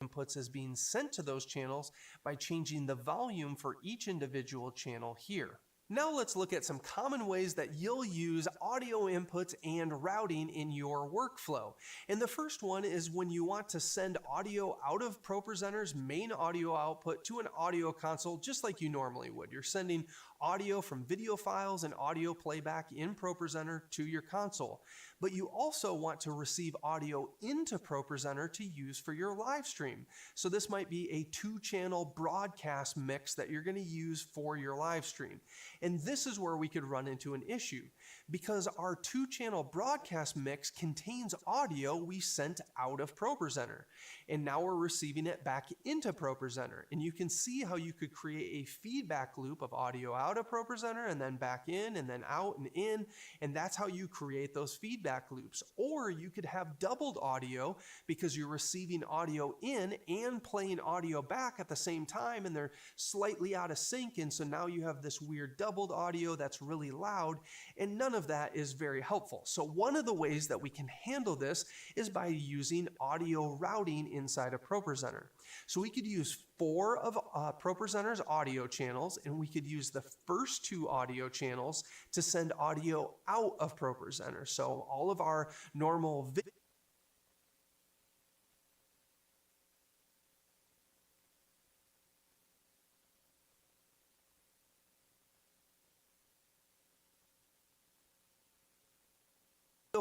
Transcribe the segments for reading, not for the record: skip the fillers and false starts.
inputs as being sent to those channels by changing the volume for each individual channel here. Now let's look at some common ways that you'll use audio inputs and routing in your workflow. And the first one is when you want to send audio out of ProPresenter's main audio output to an audio console just like you normally would. You're sending audio from video files and audio playback in ProPresenter to your console. But you also want to receive audio into ProPresenter to use for your live stream. So this might be a 2-channel broadcast mix that you're going to use for your live stream. And this is where we could run into an issue because our 2-channel broadcast mix contains audio we sent out of ProPresenter. And now we're receiving it back into ProPresenter. And you can see how you could create a feedback loop of audio out of ProPresenter and then back in and then out and in. And that's how you create those feedback loops. Or you could have doubled audio because you're receiving audio in and playing audio back at the same time and they're slightly out of sync. And so now you have this weird doubled audio that's really loud, and none of that is very helpful. So one of the ways that we can handle this is by using audio routing inside of ProPresenter. So we could use 4 of ProPresenter's audio channels, and we could use the first 2 audio channels to send audio out of ProPresenter. So all of our normal video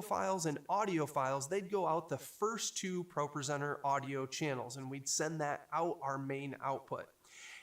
files and audio files, they'd go out the first 2 ProPresenter audio channels, and we'd send that out our main output.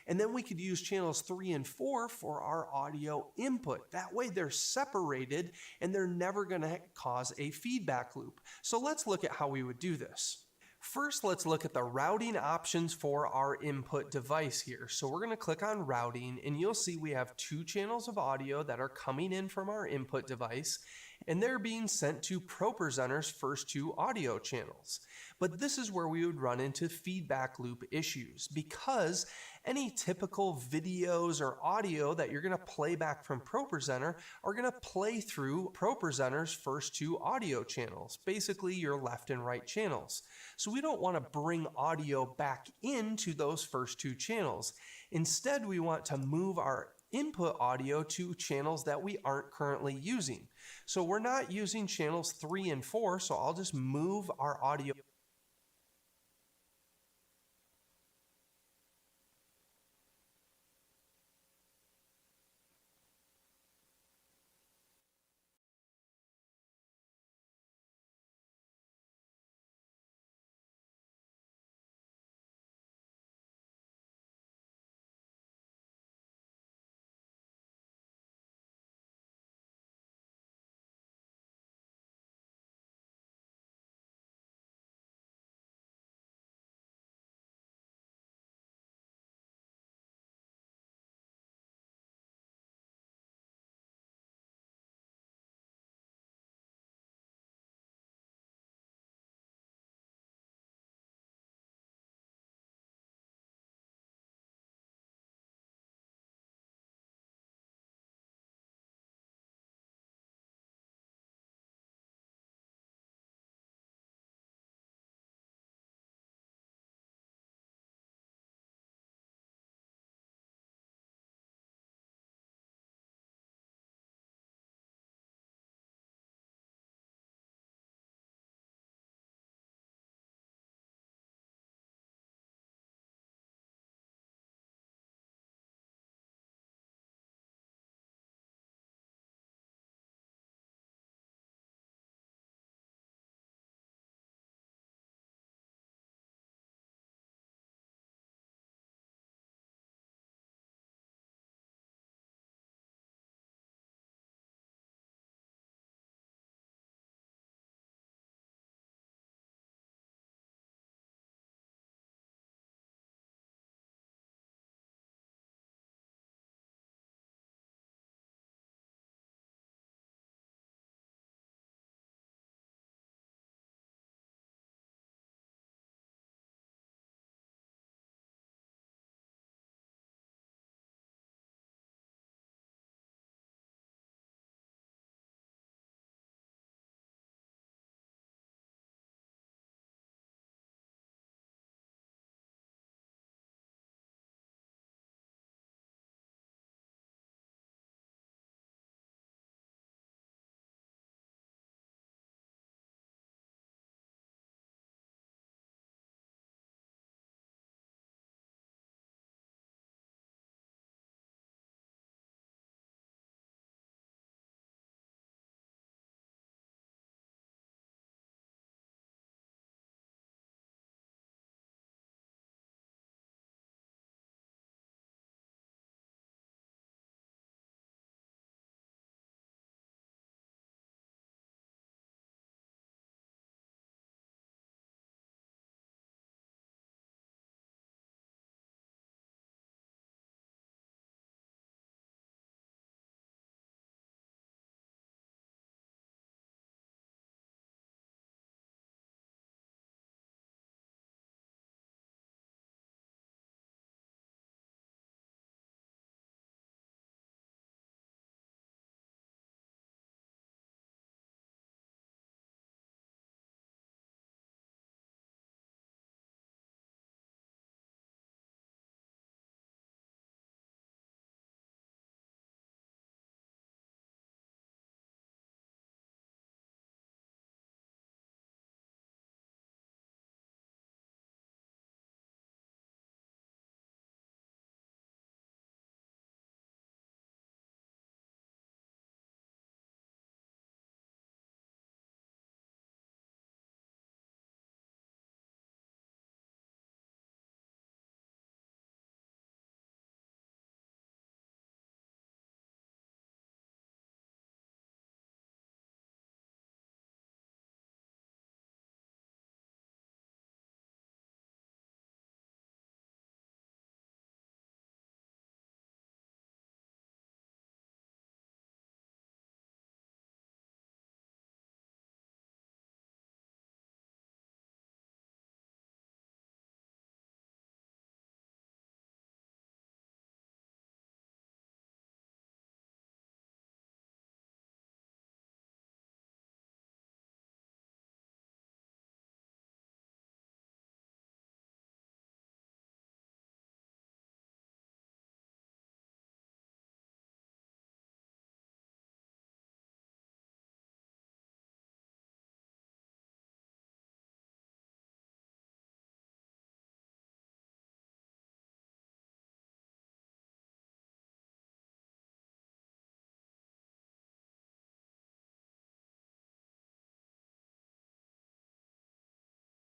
And then we could use channels 3 and 4 for our audio input. That way they're separated and they're never going to cause a feedback loop. So let's look at how we would do this. First, let's look at the routing options for our input device here. So we're going to click on routing, and you'll see we have 2 channels of audio that are coming in from our input device, and they're being sent to ProPresenter's first 2 audio channels. But this is where we would run into feedback loop issues because any typical videos or audio that you're going to play back from ProPresenter are going to play through ProPresenter's first 2 audio channels, basically your left and right channels. So we don't want to bring audio back into those first 2 channels. Instead, we want to move our input audio to channels that we aren't currently using. So we're not using channels 3 and 4, so I'll just move our audio